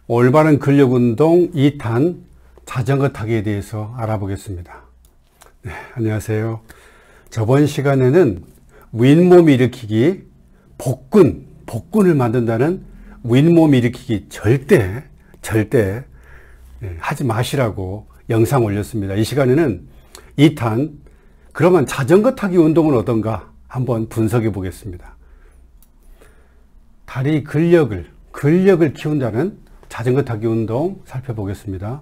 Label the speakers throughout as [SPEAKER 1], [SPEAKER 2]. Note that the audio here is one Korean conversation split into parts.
[SPEAKER 1] 올바른 근력운동 2탄 자전거 타기에 대해서 알아보겠습니다. 네, 안녕하세요. 저번 시간에는 윗몸 일으키기, 복근을 만든다는 윗몸 일으키기 절대 하지 마시라고 영상 올렸습니다. 이 시간에는 2탄, 그러면 자전거 타기 운동은 어떤가 한번 분석해 보겠습니다. 다리 근력을 키운다는 자전거 타기 운동 살펴보겠습니다.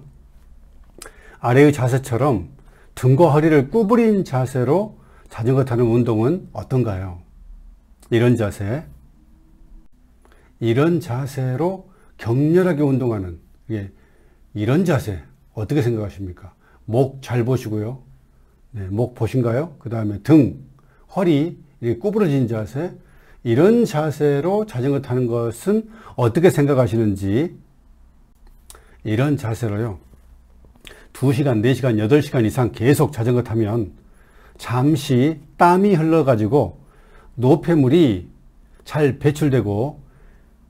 [SPEAKER 1] 아래의 자세처럼 등과 허리를 구부린 자세로 자전거 타는 운동은 어떤가요? 이런 자세로 격렬하게 운동하는, 이런 자세 어떻게 생각하십니까? 목 잘 보시고요. 네, 목 보신가요? 그 다음에 등, 허리 이렇게 구부러진 자세, 이런 자세로 자전거 타는 것은 어떻게 생각하시는지. 이런 자세로요, 2시간, 4시간, 8시간 이상 계속 자전거 타면 잠시 땀이 흘러가지고 노폐물이 잘 배출되고,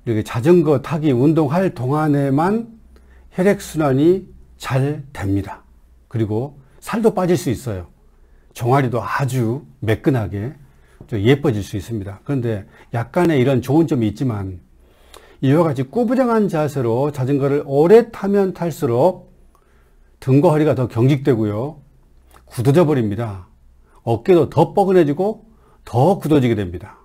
[SPEAKER 1] 이렇게 자전거 타기 운동할 동안에만 혈액순환이 잘 됩니다. 그리고 살도 빠질 수 있어요. 종아리도 아주 매끈하게 좀 예뻐질 수 있습니다. 그런데 약간의 이런 좋은 점이 있지만, 이와 같이 꾸부정한 자세로 자전거를 오래 타면 탈수록 등과 허리가 더 경직되고요, 굳어져 버립니다. 어깨도 더 뻐근해지고 더 굳어지게 됩니다.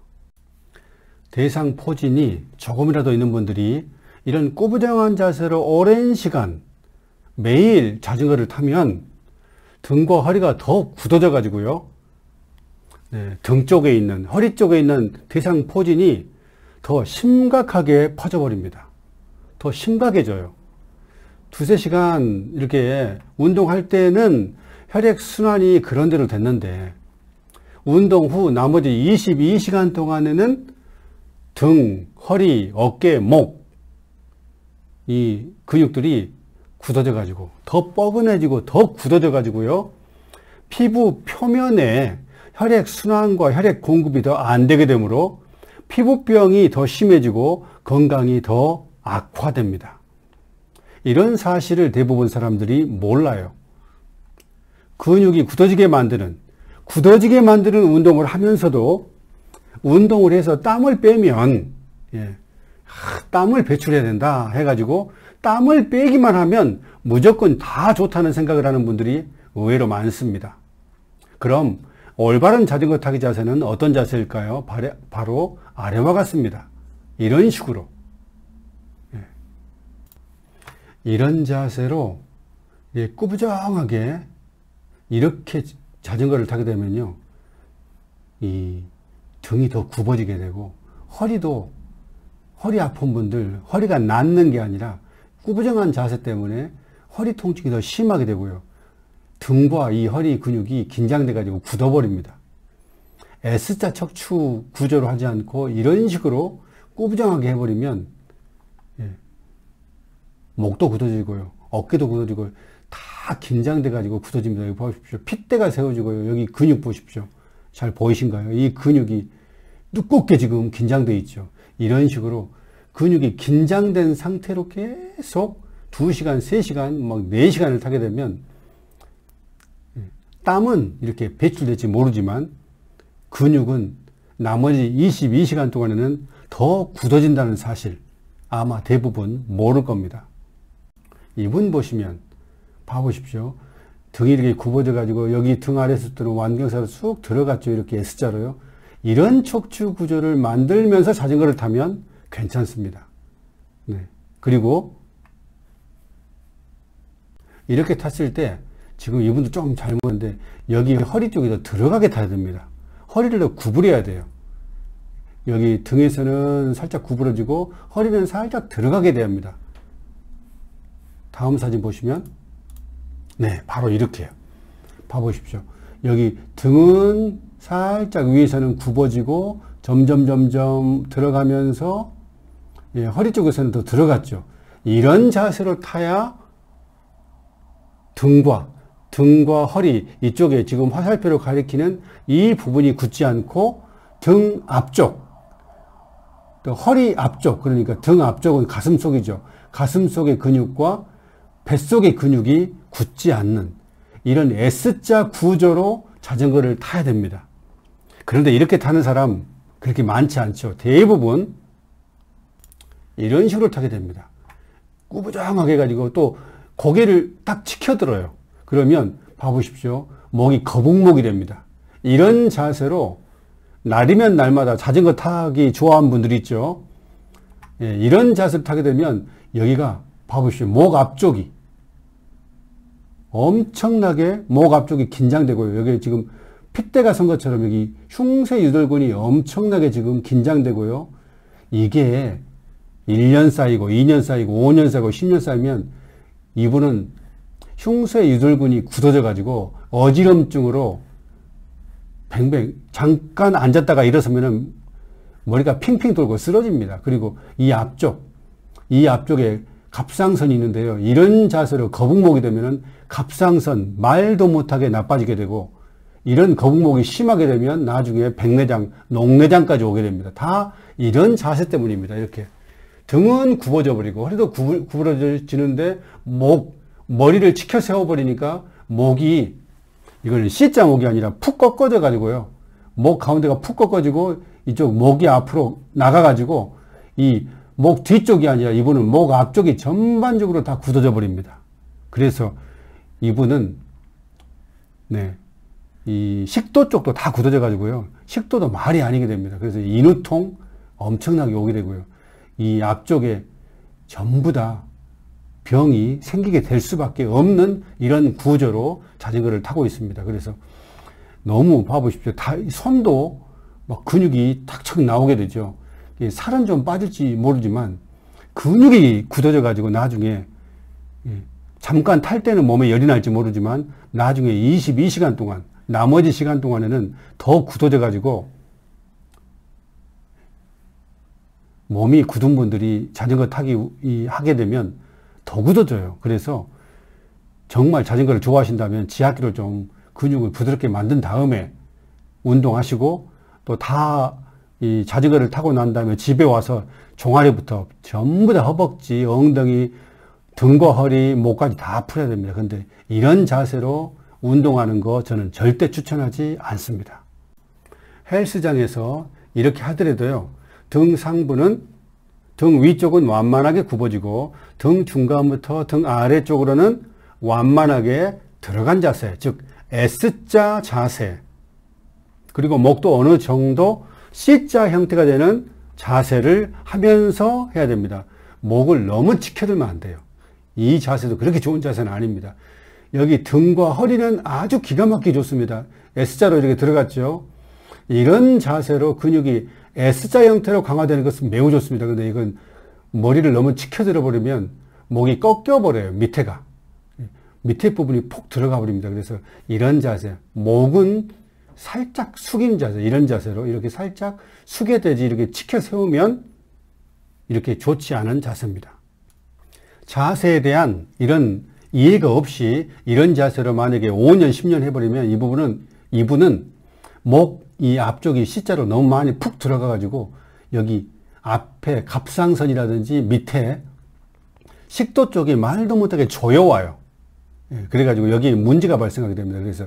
[SPEAKER 1] 대상 포진이 조금이라도 있는 분들이 이런 꾸부정한 자세로 오랜 시간 매일 자전거를 타면 등과 허리가 더 굳어져 가지고요, 등 쪽에 있는, 허리 쪽에 있는 대상 포진이 더 심각하게 퍼져버립니다. 더 심각해져요. 2-3시간 이렇게 운동할 때는 혈액순환이 그런 대로 됐는데, 운동 후 나머지 22시간 동안에는 등, 허리, 어깨, 목, 이 근육들이 굳어져 가지고 더 뻐근해지고 더 굳어져 가지고요, 피부 표면에 혈액순환과 혈액 공급이 더 안 되게 되므로 피부병이 더 심해지고 건강이 더 악화됩니다. 이런 사실을 대부분 사람들이 몰라요. 근육이 굳어지게 만드는 운동을 하면서도, 운동을 해서 땀을 빼면, 땀을 배출해야 된다 해가지고 땀을 빼기만 하면 무조건 다 좋다는 생각을 하는 분들이 의외로 많습니다. 그럼 올바른 자전거 타기 자세는 어떤 자세일까요? 바로 아래와 같습니다. 이런 식으로, 이런 자세로 꾸부정하게 이렇게 자전거를 타게 되면요, 이 등이 더 굽어지게 되고, 허리 아픈 분들, 허리가 낫는 게 아니라 꾸부정한 자세 때문에 허리 통증이 더 심하게 되고요, 등과 이 허리 근육이 긴장돼 가지고 굳어버립니다. S자 척추 구조로 하지 않고 이런 식으로 꾸부정하게 해버리면, 목도 굳어지고요, 어깨도 굳어지고 다 긴장돼 가지고 굳어집니다. 여기 보십시오. 핏대가 세워지고요, 여기 근육 보십시오. 잘 보이신가요? 이 근육이 두껍게 지금 긴장돼 있죠. 이런 식으로 근육이 긴장된 상태로 계속 2시간, 3시간, 막 4시간을 타게 되면 땀은 이렇게 배출될지 모르지만 근육은 나머지 22시간 동안에는 더 굳어진다는 사실 아마 대부분 모를 겁니다. 이분 보시면 봐보십시오. 등이 이렇게 굽어져 가지고 여기 등 아래서부터는 완경사로 쑥 들어갔죠. 이렇게 S자로요. 이런 척추 구조를 만들면서 자전거를 타면 괜찮습니다. 그리고 이렇게 탔을 때 지금 이분도 좀 잘못인데 여기 허리 쪽에 더 들어가게 타야 됩니다. 허리를 더 구부려야 돼요. 여기 등에서는 살짝 구부러지고 허리는 살짝 들어가게 돼야 합니다. 다음 사진 보시면, 바로 이렇게요. 봐보십시오. 여기 등은 살짝 위에서는 굽어지고 점점 들어가면서, 허리 쪽에서는 더 들어갔죠. 이런 자세로 타야 등과 허리 이쪽에 지금 화살표로 가리키는 이 부분이 굳지 않고 등 앞쪽, 또 허리 앞쪽, 그러니까 등 앞쪽은 가슴 속이죠. 가슴 속의 근육과 뱃속의 근육이 굳지 않는 이런 S자 구조로 자전거를 타야 됩니다. 그런데 이렇게 타는 사람 그렇게 많지 않죠. 대부분 이런 식으로 타게 됩니다. 꾸부정하게 해가지고 또 고개를 딱 치켜들어요. 그러면 봐보십시오. 목이 거북목이 됩니다. 이런 자세로 날이면 날마다 자전거 타기 좋아하는 분들이 있죠. 예, 이런 자세를 타게 되면 여기가 봐보십시오. 목 앞쪽이 엄청나게 목 앞쪽이 긴장되고요. 여기 지금 핏대가 선 것처럼 여기 흉쇄 유돌근이 엄청나게 지금 긴장되고요. 이게 1년 쌓이고 2년 쌓이고 5년 쌓이고 10년 쌓이면 이분은 흉쇄 유돌근이 굳어져 가지고 어지럼증으로 뱅뱅 잠깐 앉았다가 일어서면은 머리가 핑핑 돌고 쓰러집니다. 그리고 이 앞쪽에 갑상선이 있는데요. 이런 자세로 거북목이 되면은 갑상선 말도 못하게 나빠지게 되고 이런 거북목이 심하게 되면 나중에 백내장, 녹내장까지 오게 됩니다. 다 이런 자세 때문입니다. 이렇게 등은 굽어져 버리고 허리도 구부러지는데 머리를 치켜 세워버리니까 목이 이거는 C자 목이 아니라 푹 꺾어져 가지고요. 목 가운데가 푹 꺾어지고 이쪽 목이 앞으로 나가 가지고 이 목 뒤쪽이 아니라 이분은 목 앞쪽이 전반적으로 다 굳어져 버립니다. 그래서 이분은 이 식도 쪽도 다 굳어져 가지고요. 식도도 말이 아니게 됩니다. 그래서 인후통 엄청나게 오게 되고요. 이 앞쪽에 전부 다 병이 생기게 될 수밖에 없는 이런 구조로 자전거를 타고 있습니다. 그래서 너무 봐보십시오. 손도 막 근육이 탁착 나오게 되죠. 살은 좀 빠질지 모르지만 근육이 굳어져 가지고 나중에 잠깐 탈 때는 몸에 열이 날지 모르지만 나중에 22시간 동안 나머지 시간 동안에는 더 굳어져 가지고 몸이 굳은 분들이 자전거 타기 하게 되면 더 굳어져요. 그래서 정말 자전거를 좋아하신다면 지압기로 좀 근육을 부드럽게 만든 다음에 운동하시고 또 다 이 자전거를 타고 난 다음에 집에 와서 종아리부터 전부 다 허벅지, 엉덩이, 등과 허리, 목까지 다 풀어야 됩니다. 그런데 이런 자세로 운동하는 거 저는 절대 추천하지 않습니다. 헬스장에서 이렇게 하더라도요. 등 상부는 등 위쪽은 완만하게 굽어지고 등 중간부터 등 아래쪽으로는 완만하게 들어간 자세, 즉 S자 자세, 그리고 목도 어느 정도 C자 형태가 되는 자세를 하면서 해야 됩니다. 목을 너무 치켜들면 안 돼요. 이 자세도 그렇게 좋은 자세는 아닙니다. 여기 등과 허리는 아주 기가 막히게 좋습니다. S자로 이렇게 들어갔죠. 이런 자세로 근육이 S자 형태로 강화되는 것은 매우 좋습니다. 근데 이건 머리를 너무 치켜들어 버리면 목이 꺾여 버려요. 밑에 부분이 푹 들어가 버립니다. 그래서 이런 자세, 목은 살짝 숙인 자세, 이런 자세로 이렇게 살짝 숙여 되지 이렇게 치켜 세우면 이렇게 좋지 않은 자세입니다. 자세에 대한 이런 이해가 없이 이런 자세로 만약에 5년, 10년 해버리면 이분은 목 이 앞쪽이 C자로 너무 많이 푹 들어가 가지고 여기 앞에 갑상선이라든지 밑에 식도 쪽이 말도 못하게 조여와요. 그래가지고 여기 문제가 발생하게 됩니다. 그래서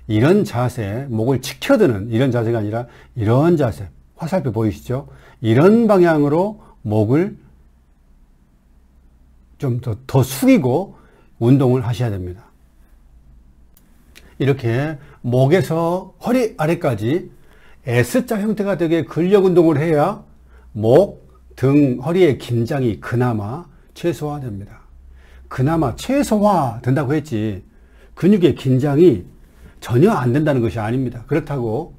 [SPEAKER 1] 이런 자세, 목을 치켜드는 이런 자세가 아니라 이런 자세, 화살표 보이시죠? 이런 방향으로 목을 좀 더 숙이고 운동을 하셔야 됩니다. 이렇게 목에서 허리 아래까지 S자 형태가 되게 근력 운동을 해야 목, 등, 허리의 긴장이 그나마 최소화됩니다. 그나마 최소화 된다고 했지 근육의 긴장이 전혀 안 된다는 것이 아닙니다. 그렇다고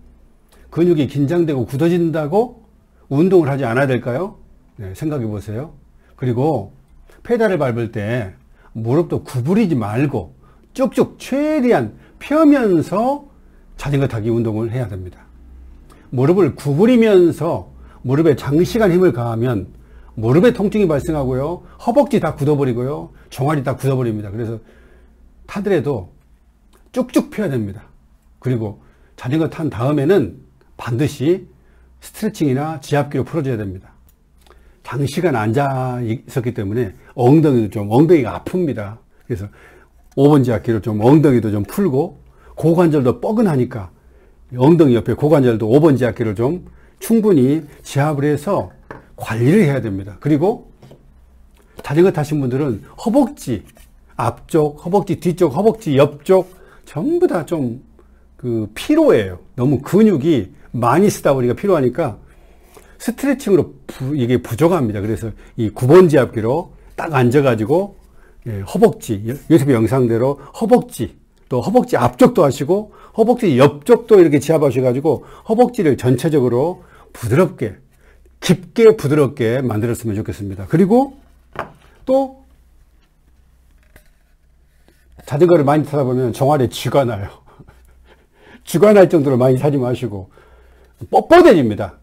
[SPEAKER 1] 근육이 긴장되고 굳어진다고 운동을 하지 않아야 될까요? 네, 생각해 보세요. 그리고 페달을 밟을 때 무릎도 구부리지 말고 쭉쭉 최대한 펴면서 자전거 타기 운동을 해야 됩니다. 무릎을 구부리면서 무릎에 장시간 힘을 가하면 무릎에 통증이 발생하고요. 허벅지 다 굳어버리고요. 종아리 다 굳어버립니다. 그래서 타더라도 쭉쭉 펴야 됩니다. 그리고 자전거 탄 다음에는 반드시 스트레칭이나 지압기로 풀어줘야 됩니다. 장시간 앉아 있었기 때문에 엉덩이가 아픕니다. 그래서 5번지 악기로 좀 엉덩이도 좀 풀고 고관절도 뻐근하니까 엉덩이 옆에 고관절도 5번지 악기로 좀 충분히 지압을 해서 관리를 해야 됩니다. 그리고 자전거 타신 분들은 허벅지 앞쪽, 허벅지 뒤쪽, 허벅지 옆쪽 전부 다 좀 피로해요. 너무 근육이 많이 쓰다 보니까 필요하니까 스트레칭으로 이게 부족합니다. 그래서 이 9번 지압기로 딱 앉아가지고 허벅지, 유튜브 영상대로 허벅지, 또 허벅지 앞쪽도 하시고 허벅지 옆쪽도 이렇게 지압하셔가지고 허벅지를 전체적으로 부드럽게, 깊게 부드럽게 만들었으면 좋겠습니다. 그리고 또 자전거를 많이 타다 보면 종아리에 쥐가 나요. 쥐가 날 정도로 많이 타지 마시고 뻣뻣해집니다.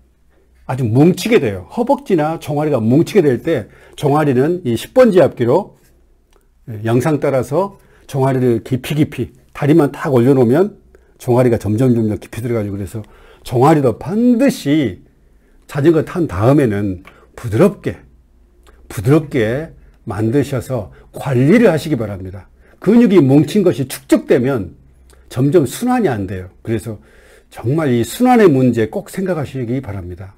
[SPEAKER 1] 아주 뭉치게 돼요. 허벅지나 종아리가 뭉치게 될 때 종아리는 이 10번 지압기로 영상 따라서 종아리를 깊이 다리만 탁 올려놓으면 종아리가 점점 깊이 들어가지고 그래서 종아리도 반드시 자전거 탄 다음에는 부드럽게 만드셔서 관리를 하시기 바랍니다. 근육이 뭉친 것이 축적되면 점점 순환이 안 돼요. 그래서 정말 이 순환의 문제 꼭 생각하시기 바랍니다.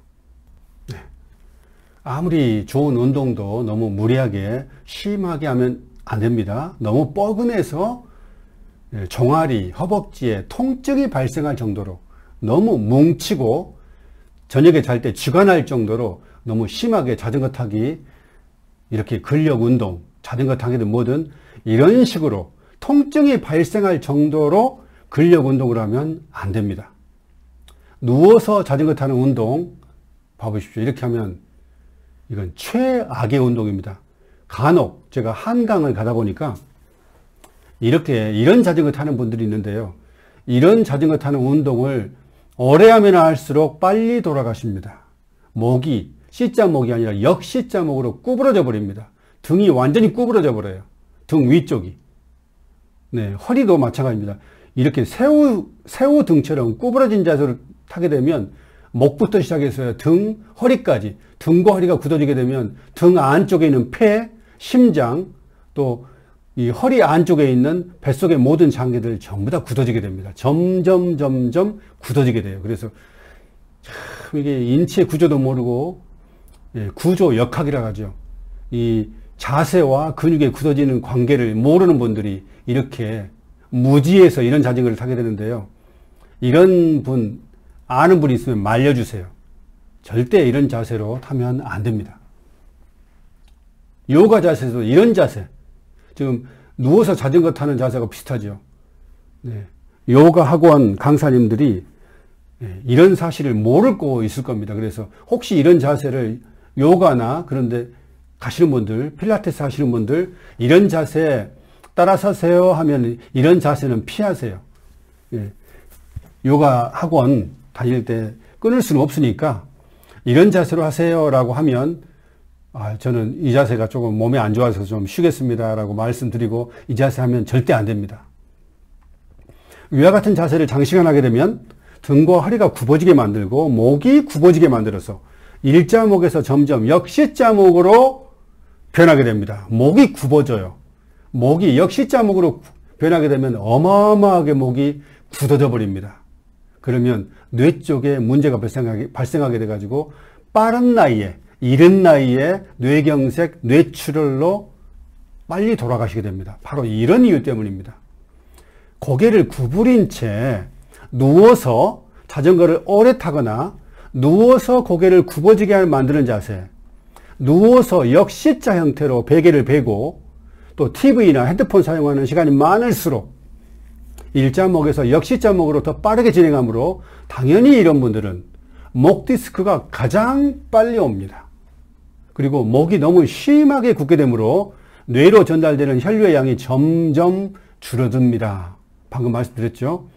[SPEAKER 1] 네. 아무리 좋은 운동도 너무 무리하게 심하게 하면 안 됩니다. 너무 뻐근해서 종아리, 허벅지에 통증이 발생할 정도로 너무 뭉치고 저녁에 잘 때 쥐가 날 정도로 너무 심하게 자전거 타기, 이렇게 근력 운동, 자전거 타기든 뭐든 이런 식으로 통증이 발생할 정도로 근력 운동을 하면 안 됩니다. 누워서 자전거 타는 운동 봐보십시오. 이렇게 하면 이건 최악의 운동입니다. 간혹 제가 한강을 가다 보니까 이런 자전거 타는 분들이 있는데요. 이런 자전거 타는 운동을 오래 하면 할수록 빨리 돌아가십니다. 목이 C자목이 아니라 역C자목으로 구부러져 버립니다. 등이 완전히 구부러져 버려요. 등 위쪽이. 네, 허리도 마찬가지입니다. 이렇게 새우 등처럼 구부러진 자세로 타게 되면 목부터 시작해서 등, 허리까지, 등과 허리가 굳어지게 되면 등 안쪽에 있는 폐, 심장, 또 이 허리 안쪽에 있는 뱃속의 모든 장기들 전부 다 굳어지게 됩니다. 점점 굳어지게 돼요. 그래서 참 이게 인체 구조도 모르고 구조 역학이라고 하죠. 이 자세와 근육의 굳어지는 관계를 모르는 분들이 이렇게 무지해서 이런 자전거를 타게 되는데요. 이런 분, 아는 분이 있으면 말려주세요. 절대 이런 자세로 타면 안 됩니다. 요가 자세도 이런 자세, 지금 누워서 자전거 타는 자세가 비슷하죠. 네. 요가 학원 강사님들이 이런 사실을 모르고 있을 겁니다. 그래서 혹시 이런 자세를 요가나 그런데 가시는 분들, 필라테스 하시는 분들 이런 자세 따라서세요 하면 이런 자세는 피하세요. 요가 학원 다닐 때 끊을 수는 없으니까 이런 자세로 하세요라고 하면 저는 이 자세가 조금 몸에 안 좋아서 좀 쉬겠습니다 라고 말씀드리고 이 자세 하면 절대 안 됩니다. 위와 같은 자세를 장시간 하게 되면 등과 허리가 굽어지게 만들고 목이 굽어지게 만들어서 일자목에서 점점 역시자목으로 변하게 됩니다. 목이 굽어져요. 목이 역시자목으로 변하게 되면 어마어마하게 목이 굳어져 버립니다. 그러면 뇌 쪽에 문제가 발생하게 돼가지고 빠른 나이에, 이른 나이에 뇌경색, 뇌출혈로 빨리 돌아가시게 됩니다. 바로 이런 이유 때문입니다. 고개를 구부린 채 누워서 자전거를 오래 타거나 누워서 고개를 굽어지게 만드는 자세, 누워서 역C자 형태로 베개를 베고 또 TV나 핸드폰 사용하는 시간이 많을수록 일자목에서 역C자목으로 더 빠르게 진행하므로 당연히 이런 분들은 목 디스크가 가장 빨리 옵니다. 그리고 목이 너무 심하게 굳게 되므로 뇌로 전달되는 혈류의 양이 점점 줄어듭니다. 방금 말씀드렸죠.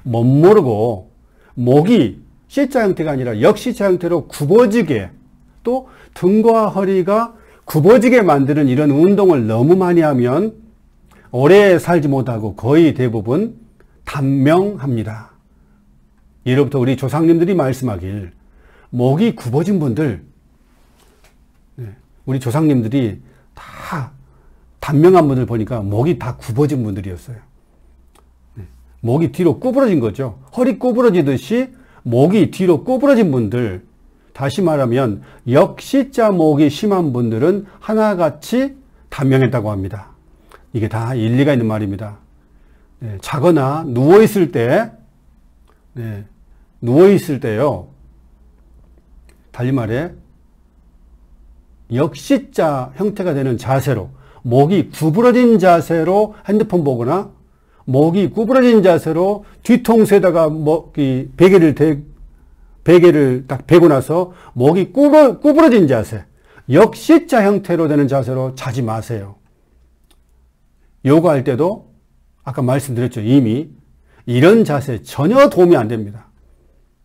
[SPEAKER 1] 못 모르고 목이 C자 형태가 아니라 역C자 형태로 굽어지게 또 등과 허리가 굽어지게 만드는 이런 운동을 너무 많이 하면 오래 살지 못하고 거의 대부분 단명합니다. 예로부터 우리 조상님들이 말씀하길 목이 굽어진 분들 우리 조상님들이 다 단명한 분들 보니까 목이 다 굽어진 분들이었어요. 목이 뒤로 구부러진 거죠. 허리 구부러지듯이 목이 뒤로 구부러진 분들, 다시 말하면 역시자 목이 심한 분들은 하나같이 단명했다고 합니다. 이게 다 일리가 있는 말입니다. 자거나 누워있을 때, 누워있을 때요, 달리 말해 역시자 형태가 되는 자세로, 목이 구부러진 자세로 핸드폰 보거나 목이 구부러진 자세로 뒤통수에다가 베개를 딱 베고 나서 목이 구부러진 자세, 역시자 형태로 되는 자세로 자지 마세요. 요가할 때도 아까 말씀드렸죠. 이미 이런 자세 전혀 도움이 안 됩니다.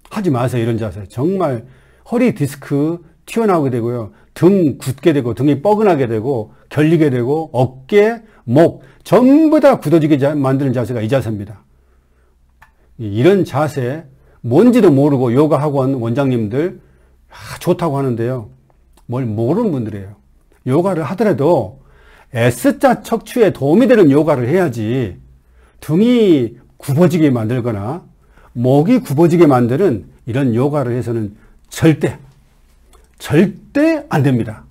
[SPEAKER 1] 하지 마세요. 이런 자세. 정말 허리 디스크 튀어나오게 되고요. 등 굳게 되고 등이 뻐근하게 되고 결리게 되고 어깨, 목 전부 다 굳어지게 만드는 자세가 이 자세입니다. 이런 자세 뭔지도 모르고 요가 학원 원장님들 좋다고 하는데요. 뭘 모르는 분들이에요. 요가를 하더라도 S자 척추에 도움이 되는 요가를 해야지 등이 굽어지게 만들거나 목이 굽어지게 만드는 이런 요가를 해서는 절대 안 됩니다.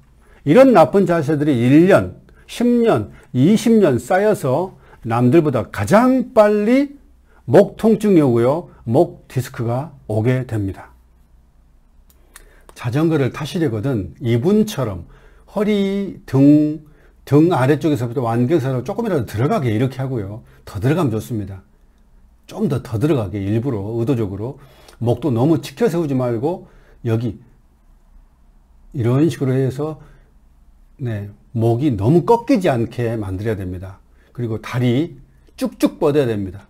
[SPEAKER 1] 이런 나쁜 자세들이 1년, 10년, 20년 쌓여서 남들보다 가장 빨리 목 통증이 오고요. 목 디스크가 오게 됩니다. 자전거를 타시려거든 이분처럼 허리, 등 아래쪽에서부터 완경사로 조금이라도 들어가게 이렇게 하고요. 더 들어가면 좋습니다. 좀 더 들어가게 일부러 의도적으로 목도 너무 치켜 세우지 말고 여기 이런 식으로 해서 목이 너무 꺾이지 않게 만들어야 됩니다. 그리고 다리 쭉쭉 뻗어야 됩니다.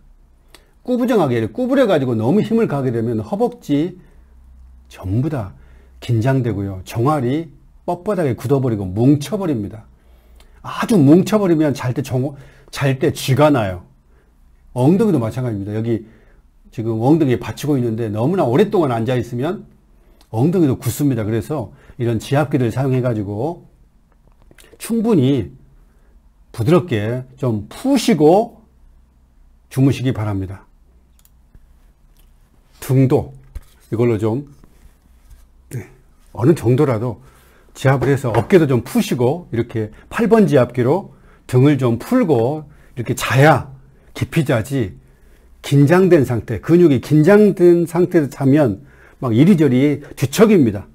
[SPEAKER 1] 구부정하게 구부려 가지고 너무 힘을 가게 되면 허벅지 전부 다 긴장되고요. 종아리 뻣뻣하게 굳어버리고 뭉쳐버립니다. 아주 뭉쳐버리면 잘 때 쥐가 나요. 엉덩이도 마찬가지입니다. 여기 지금 엉덩이에 받치고 있는데 너무나 오랫동안 앉아있으면 엉덩이도 굳습니다. 그래서 이런 지압기를 사용해 가지고 충분히 부드럽게 좀 푸시고 주무시기 바랍니다. 등도 이걸로 좀 어느 정도라도 지압을 해서 어깨도 좀 푸시고 이렇게 8번 지압기로 등을 좀 풀고 이렇게 자야 깊이 자지, 긴장된 상태, 근육이 긴장된 상태에서 자면 막 이리저리 뒤척입니다.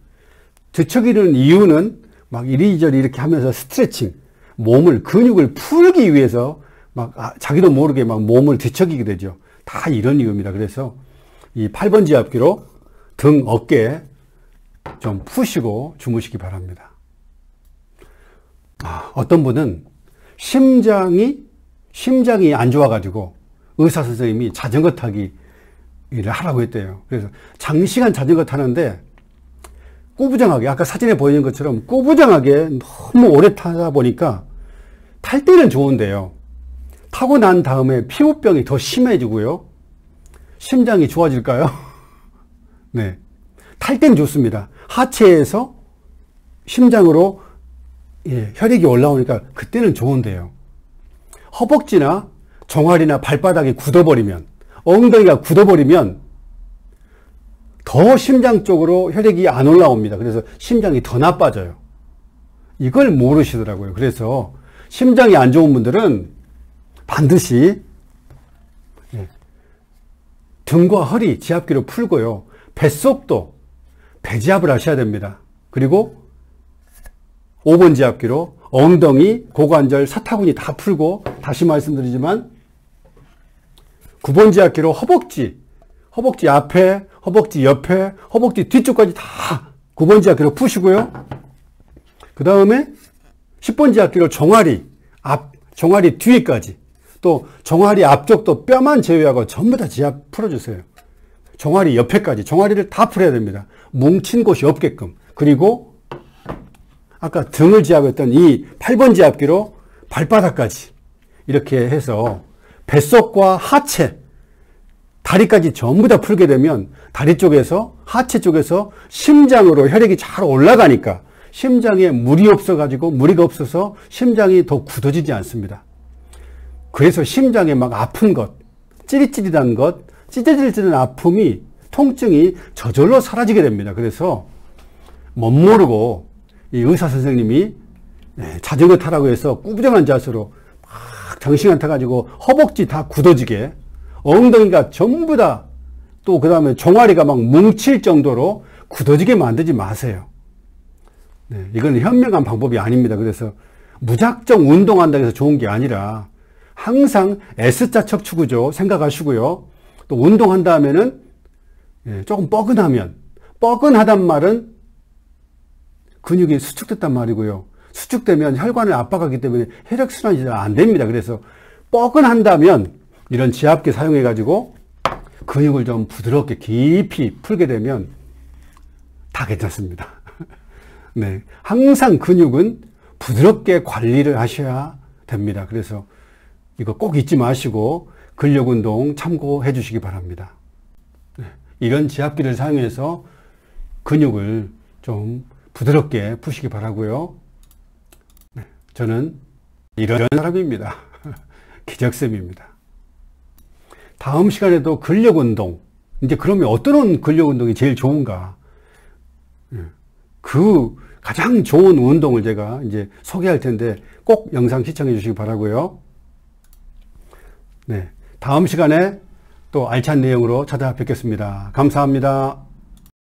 [SPEAKER 1] 뒤척이는 이유는 막 이리저리 이렇게 하면서 스트레칭, 근육을 풀기 위해서 막 자기도 모르게 막 몸을 뒤척이게 되죠. 다 이런 이유입니다. 그래서 이 8번 지압기로 등, 어깨 좀 푸시고 주무시기 바랍니다. 어떤 분은 심장이 안 좋아가지고 의사 선생님이 자전거 타기를 하라고 했대요. 그래서 장시간 자전거 타는데 꾸부정하게, 아까 사진에 보이는 것처럼 꾸부정하게 너무 오래 타다 보니까 탈 때는 좋은데요. 타고 난 다음에 피부병이 더 심해지고요. 심장이 좋아질까요? 네. 탈 때는 좋습니다. 하체에서 심장으로 혈액이 올라오니까 그때는 좋은데요. 허벅지나 종아리나 발바닥이 굳어버리면, 엉덩이가 굳어버리면 더 심장 쪽으로 혈액이 안 올라옵니다. 그래서 심장이 더 나빠져요. 이걸 모르시더라고요. 그래서 심장이 안 좋은 분들은 반드시 등과 허리 지압기로 풀고요. 뱃속도 배지압을 하셔야 됩니다. 그리고 5번 지압기로 엉덩이, 고관절, 사타구니 다 풀고, 다시 말씀드리지만 9번 지압기로 허벅지 앞에, 허벅지 옆에, 허벅지 뒤쪽까지 다 9번 지압기로 푸시고요. 그 다음에 10번 지압기로 종아리 뒤에까지, 또 종아리 앞쪽도 뼈만 제외하고 전부 다 지압 풀어주세요. 종아리 옆에까지, 종아리를 다 풀어야 됩니다. 뭉친 곳이 없게끔. 그리고 아까 등을 지압했던 이 8번 지압기로 발바닥까지 이렇게 해서 뱃속과 하체, 다리까지 전부 다 풀게 되면 다리 쪽에서, 하체 쪽에서 심장으로 혈액이 잘 올라가니까 심장에 무리가 없어서 심장이 더 굳어지지 않습니다. 그래서 심장에 막 아픈 것, 찌릿찌릿한 것, 찢어질지는 아픔이, 통증이 저절로 사라지게 됩니다. 그래서 못 모르고 이 의사 선생님이 자전거 타라고 해서 꾸부정한 자세로 막 정신을 타가지고 허벅지 다 굳어지게, 엉덩이가 전부 다, 또 그 다음에 종아리가 막 뭉칠 정도로 굳어지게 만들지 마세요. 이건 현명한 방법이 아닙니다. 그래서 무작정 운동한다고 해서 좋은 게 아니라 항상 S자 척추구조 생각하시고요. 또 운동한다 하면은 조금 뻐근하단 말은 근육이 수축됐단 말이고요. 수축되면 혈관을 압박하기 때문에 혈액순환이 잘 안 됩니다. 그래서 뻐근한다면 이런 지압기 사용해 가지고 근육을 좀 부드럽게 깊이 풀게 되면 다 괜찮습니다. 네, 항상 근육은 부드럽게 관리를 하셔야 됩니다. 그래서 이거 꼭 잊지 마시고 근력 운동 참고해 주시기 바랍니다. 네, 이런 지압기를 사용해서 근육을 좀 부드럽게 푸시기 바라고요. 네, 저는 이런 사람입니다. 기적쌤입니다. 다음 시간에도 근력 운동, 이제 그러면 어떤 근력 운동이 제일 좋은가? 그 가장 좋은 운동을 제가 이제 소개할 텐데 꼭 영상 시청해 주시기 바라고요. 네, 다음 시간에 또 알찬 내용으로 찾아뵙겠습니다. 감사합니다.